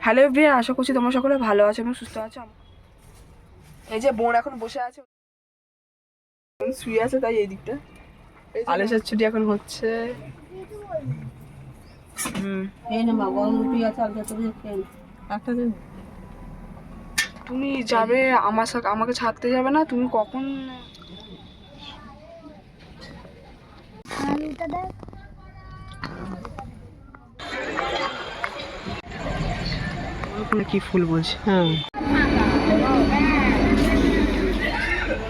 Hello everyone, আশা করছি তোমরা সকলে ভালো আছো এবং সুস্থ আছো। এই যে বোন এখন বসে আছে, শুয়ে আছে, তাই এই দিকটা আলেশের ছুটি এখন হচ্ছে। তুমি যাবে আমার সাথে, আমাকে ছাড়তে যাবে না? তুমি কখন কি ফুল বলছে? হ্যাঁ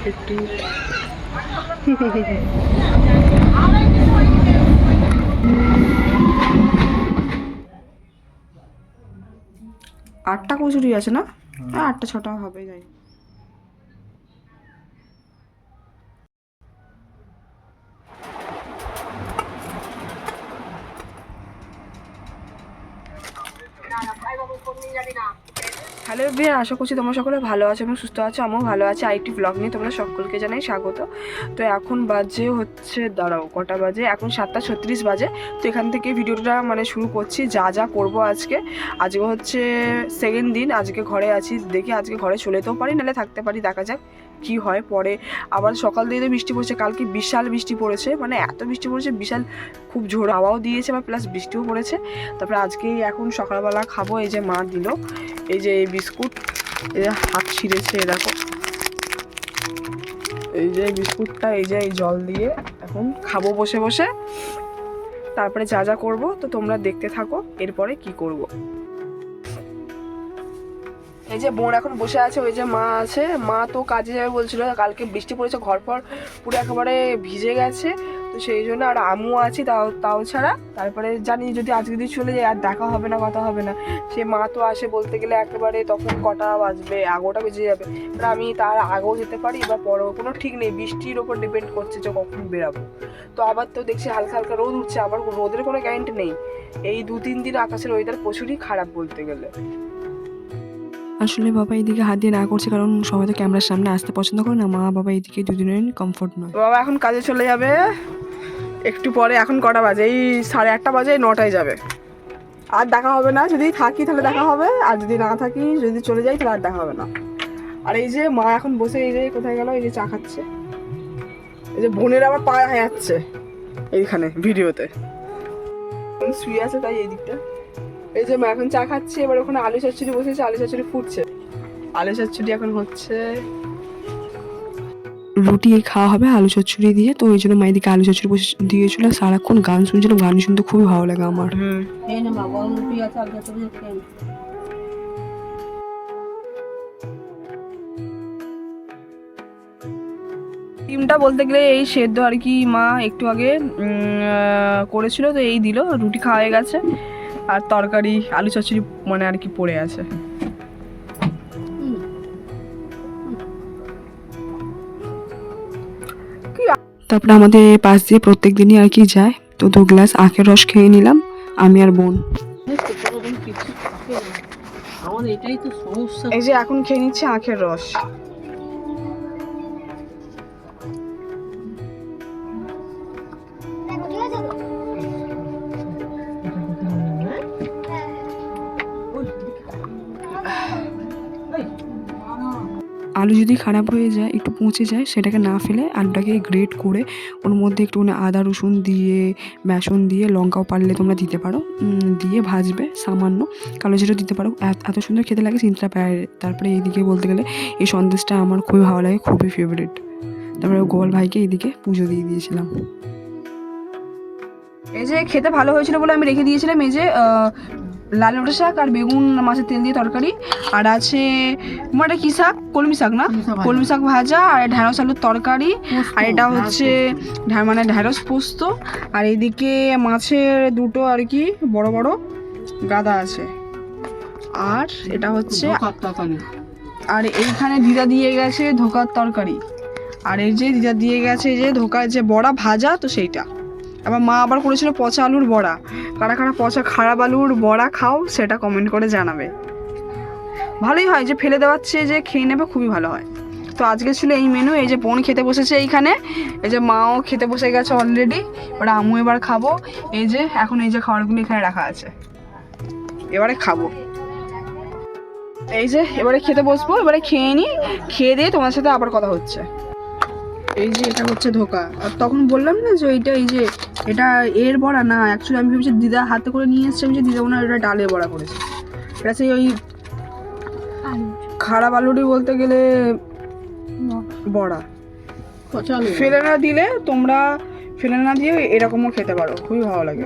একটু 8টা কচুরি আছে না? 8টা 6টা হবে, যাই। হ্যালো এভরিওয়ান, আশা করছি তোমরা সকলে ভালো আছো এবং সুস্থ আছো। আমিও ভালো আছি। আইটি ব্লগ নিয়ে তোমরা সকলকে জানাই স্বাগত। তো এখন বাজে হচ্ছে, দাঁড়াও কটা বাজে, এখন 7টা 36 বাজে। তো এখান থেকে ভিডিওটা শুরু করছি। যা করবো আজকে হচ্ছে সেকেন্ড দিন। আজকে ঘরে আছি, দেখি আজকে ঘরে চলে যেতেও পারি, নাহলে থাকতে পারি, দেখা যাক কি হয় পরে। আবার সকাল থেকে তো বৃষ্টি পড়েছে, কালকে বিশাল বৃষ্টি পড়েছে, এত বৃষ্টি পড়েছে, বিশাল খুব ঝোড়ো হাওয়াও দিয়েছে, প্লাস বৃষ্টিও পড়েছে। তারপরে আজকে এখন সকালবেলা খাবো, এই যে মা দিল এই যে এই বিস্কুট, এই যে হাত ছিঁড়েছে, দেখো এই যে বিস্কুটটা, এই যে এই জল দিয়ে এখন খাবো বসে বসে। তারপরে যা করবো তো তোমরা দেখতে থাকো এরপরে কি করব। এই যে বোন এখন বসে আছে, ওই যে মা আছে, মা তো কাজে যাবে বলছিল, কালকে বৃষ্টি পড়েছে, ঘর পর পুরো একেবারে ভিজে গেছে, তো সেই জন্য। আর আমিও আছি, তাও ছাড়া। তারপরে জানি যদি আজকে যদি চলে যায় আর দেখা হবে না, কথা হবে না। সে মা তো আসে বলতে গেলে একেবারে তখন কটা বাজবে, 11টা বেজে যাবে। আমি তার আগেও যেতে পারি বা পরেও, কোনো ঠিক নেই, বৃষ্টির ওপর ডিপেন্ড করছে যে কখন বেরাবো। তো আবার তো দেখছি হালকা হালকা রোদ উঠছে, আবার রোদের কোনো গ্যারান্টি নেই। এই 2-3 দিন আকাশের ওয়েদার প্রচুরই খারাপ বলতে গেলে। আসলে বাবা এইদিকে হাত দিয়ে না করছে, কারণ সবাই তো ক্যামেরার সামনে আসতে পছন্দ করে না। মা বাবা এইদিকে দুজনের কমফোর্ট নয়। বাবা এখন কাজে চলে যাবে একটু পরে। এখন কটা বাজে? এই 8:30 বাজে, 9টায় যাবে। আর দেখা হবে না, যদি থাকি তাহলে দেখা হবে, আর যদি না থাকি, যদি চলে যাই তাহলে আর দেখা হবে না। আর এই যে মা এখন বসে, এই যে কোথায় গেল, এই যে চা খাচ্ছে। এই যে বোনের আবার পা যাচ্ছে এইখানে ভিডিওতে, শুয়ে আছে, তাই এই দিকটা। এই যে মা এখন চা খাচ্ছে, এবার ওখানে আলু চচ্চড়ি বসেছে, আলু চচ্চড়ি ফুটছে, আলু চচ্চড়ি এখন হচ্ছে। রুটি খাওয়া হবে আলু চচ্চড়ি দিয়ে, তো ওই জন্য মা এদিকে আলু চচ্চড়ি বসে দিয়েছিল। সারাক্ষণ গান শুনছিলাম, গান শুনতে খুবই ভালো লাগে আমার। ডিমটা বলতে গেলে এই সেদ্ধ আর কি, মা একটু আগে করেছিল, তো এই দিল। রুটি খাওয়া হয়ে গেছে, আর তরকারি আলু চচ্চড়ি আর কি পড়ে আছে। তারপরে আমাদের পাশ দিয়ে প্রত্যেক দিনই আর কি যায়, তো 2 গ্লাস আখের রস খেয়ে নিলাম আমি আর বোন। এই যে এখন খেয়ে নিচ্ছে আখের রস। আলু যদি খারাপ হয়ে যায়, একটু পচে যায়, সেটাকে না ফেলে আলুটাকে গ্রেট করে ওর মধ্যে একটু আদা রসুন দিয়ে, বেসন দিয়ে, লঙ্কাও পারলে তোমরা দিতে পারো, দিয়ে ভাজবে সামান্য, কালো জিরা দিতে পারো। এত সুন্দর খেতে লাগে চিন্তা পারে। তারপরে এইদিকে বলতে গেলে এই সন্দেশটা আমার খুবই ভালো লাগে, খুবই ফেভারিট। তারপরে গোপাল ভাইকে এইদিকে পুজো দিয়ে দিয়েছিলাম। এই যে খেতে ভালো হয়েছিল বলে আমি রেখে দিয়েছিলাম। এই যে লাল লটে শাক আর বেগুন মাছের তেল দিয়ে তরকারি, আর আছে কি শাক, কলমি শাক না, কলমি শাক ভাজা, আর ঢ্যাঁড়স আলুর তরকারি, আর এটা হচ্ছে ঢ্যাঁড়স পোস্ত। আর এইদিকে মাছের দুটো আর কি বড় বড় গাদা আছে, আর এটা হচ্ছে, আর এইখানে দিদা দিয়ে গেছে ধোকার তরকারি, আর এই যে দিদা দিয়ে গেছে এই যে ধোকার যে বড়া ভাজা, তো সেইটা। আবার মা আবার করেছিল পচা আলুর বড়া। কারা কারা পচা খারাপ আলুর বড়া খাও সেটা কমেন্ট করে জানাবে। ভালোই হয়, যে ফেলে দেওয়ার চেয়ে যে খেয়ে নেবে, খুবই ভালো হয়। তো আজকে ছিল এই মেনু। এই যে বোন খেতে বসেছে এইখানে, এই যে মাও খেতে বসে গেছে অলরেডি, ওটা আমু এবার খাবো। এই যে এখন এই যে খাবারগুলো এখানে রাখা আছে, এবারে খাবো। এই যে এবারে খেতে বসবো, এবারে খেয়ে নিই, খেয়ে দিয়ে তোমার সাথে আবার কথা হচ্ছে। এই যে এটা হচ্ছে ধোকা। আর তখন বললাম না যে এইটা, এই যে এটা এর বড়া না, অ্যাকচুয়ালি আমি ভেবেছি দিদা হাতে করে নিয়ে এসছে, আমি যে দিদা ওনার এটা ডালে বড়া করেছে। এটা সেই ওই খারাপ আলুটি বলতে গেলে বড়া। ফেলে না দিলে তোমরা, ফেলে না দিয়ে এরকমও খেতে পারো, খুবই ভালো লাগে।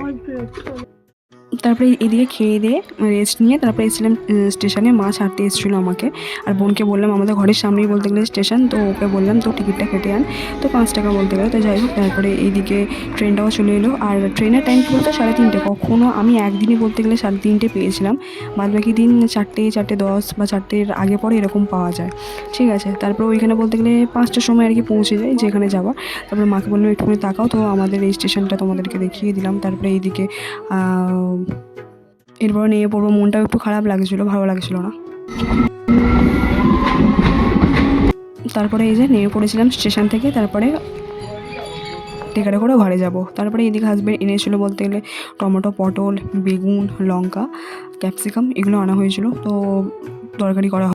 তারপরে এদিকে খেয়ে দিয়ে রেস্ট নিয়ে তারপরে এসেছিলাম স্টেশনে। মা ছাড়তে এসেছিলো আমাকে, আর বোনকে বললাম আমাদের ঘরের সামনেই বলতে গেলে স্টেশন, তো ওকে বললাম তো টিকিটটা কেটে আন, তো 5 টাকা বলতে গেলে। তো যাই হোক, তারপরে এইদিকে ট্রেনটাও চলে এলো। আর ট্রেনের টাইম কী বলতো 3:30, কখনও আমি একদিনই বলতে গেলে 3:30 পেয়েছিলাম, বাদ বাকি দিন 4টে, 4:10 বা 4টের আগে পরে এরকম পাওয়া যায়। ঠিক আছে, তারপর ওইখানে বলতে গেলে 5টার সময় আর কি পৌঁছে যায় যেখানে যাওয়ার। তারপরে মাকে বললাম একটুখানি তাকাও, তো আমাদের এই স্টেশনটা তোমাদেরকে দেখিয়ে দিলাম। তারপরে এইদিকে এরপর নিয়ে পড়বো, মনটাও একটু খারাপ লাগছিলো, ভালো লাগছিলো না। তারপরে এই যে নেমে পড়েছিলাম স্টেশন থেকে, তারপরে টিকারে করে ঘরে যাব। তারপরে এদিকে হাজব্যান্ড এনেছিলো বলতে গেলে টমেটো, পটল, বেগুন, লঙ্কা, ক্যাপসিকাম এগুলো আনা হয়েছিল, তো তরকারি করা।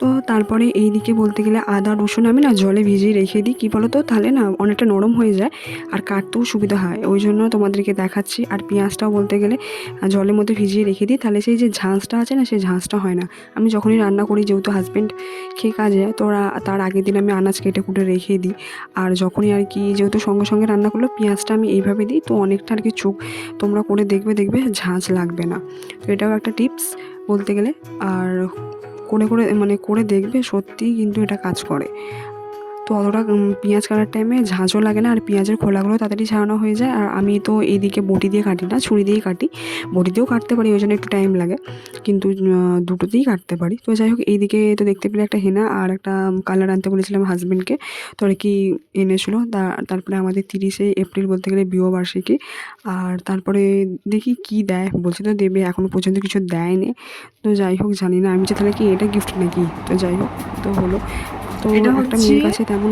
তো তারপরে এইদিকে বলতে গেলে আদা রসুন আমি না জলে ভিজিয়ে রেখে দিই, কী বলো তো, তাহলে না অনেকটা নরম হয়ে যায় আর কাটতেও সুবিধা হয়, ওই জন্য তোমাদেরকে দেখাচ্ছি। আর পেঁয়াজটাও বলতে গেলে জলের মধ্যে ভিজিয়ে রেখে দিই, তাহলে সেই যে ঝাঁঝটা আছে না, সেই ঝাঁঝটা হয় না। আমি যখনই রান্না করি, যেহেতু হাজব্যান্ড খেয়ে কাজে যায়, তো তার আগের দিন আমি আনাজ কেটে কুটে রেখে দিই। আর যখনই আর কি, যেহেতু সঙ্গে সঙ্গে রান্না করলে পেঁয়াজটা আমি এইভাবে দিই, তো অনেকটা আর কি তোমরা করে দেখবে ঝাঁঝ লাগবে না। তো এটাও একটা টিপস বলতে গেলে। আর করে দেখবে সত্যিই কিন্তু এটা কাজ করে। তো অতটা পেঁয়াজ কাটার টাইমে ঝাঁঝও লাগে না, আর পেঁয়াজের খোলাগুলো তাড়াতাড়ি ছাড়ানো হয়ে যায়। আর আমি তো এইদিকে বটি দিয়ে কাটি না, ছুরি দিয়েই কাটি। বটি দিয়েও কাটতে পারি, ওই জন্য একটু টাইম লাগে, কিন্তু দুটোতেই কাটতে পারি। তো যাই হোক, এইদিকে তো দেখতে পেলে একটা হেনা আর একটা কালার আনতে বলেছিলাম হাজব্যান্ডকে, তো আর কি এনেছিলো। তারপরে আমাদের 30শে এপ্রিল বলতে গেলে বিবাহবার্ষিকী। আর তারপরে দেখি কি দেয়, বলছে তো দেবে, এখনও পর্যন্ত কিছু দেয়নি। তো যাই হোক, জানি না আমি যে তাহলে কি এটা গিফট নাকি। তো যাই হোক, তো হলো। তো একটা মেয়ের কাছে তেমন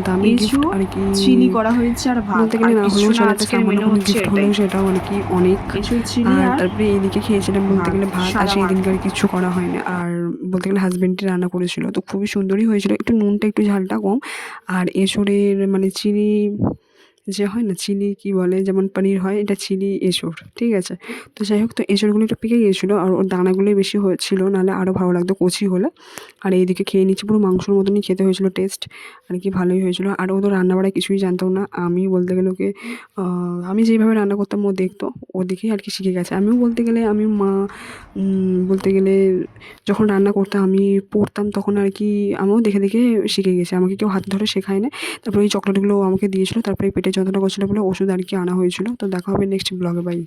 দামি গিফট আর কি চিনি করা হয়েছে আর ভাত, বলতে গেলে না হলেও সেটা একটা সামান্য কোনো গিফট হলেও সেটাও আর কি অনেক। আর তারপরে এইদিকে খেয়েছিলাম বলতে গেলে ভাত, আর সেই দিনকে আর কিছু করা হয়নি। আর বলতে গেলে হাজব্যান্ডই রান্না করেছিল, তো খুবই সুন্দরই হয়েছিল, একটু নুনটা একটু ঝালটা কম। আর এঁচড়ের মানে চিনি যে হয় না, চিলি কী বলে, যেমন পনির হয়, এটা চিলি এঁচড়, ঠিক আছে। তো যাই হোক, তো এঁচড়গুলো একটু পেকে গিয়েছিলো, আর ওর দানাগুলোই বেশি হয়েছিল, নাহলে আরও ভালো লাগতো কচি হলে। আর এইদিকে খেয়ে নিচ্ছি, পুরো মাংসর মতনই খেতে হয়েছিল, টেস্ট আর কি ভালোই হয়েছিল। আর ও তো রান্নাবাড়া কিছুই জানতাম না, আমি বলতে গেলে ওকে আমি যেইভাবে রান্না করতাম ও দেখতো, ও দেখেই আর কি শিখে গেছে। আমিও বলতে গেলে বলতে গেলে যখন রান্না করতাম, আমি পড়তাম, তখন আর কি আমিও দেখে দেখে শিখে গেছি, আমাকে কেউ হাত ধরে শেখায় না। তারপরে এই চকলেটগুলো আমাকে দিয়েছিলো, তারপরে পেটে যন্ত্রণা করছিলো বলে ওষুধ আর কি আনা হয়েছিল। তো দেখা হবে নেক্সট ব্লগে, বাই।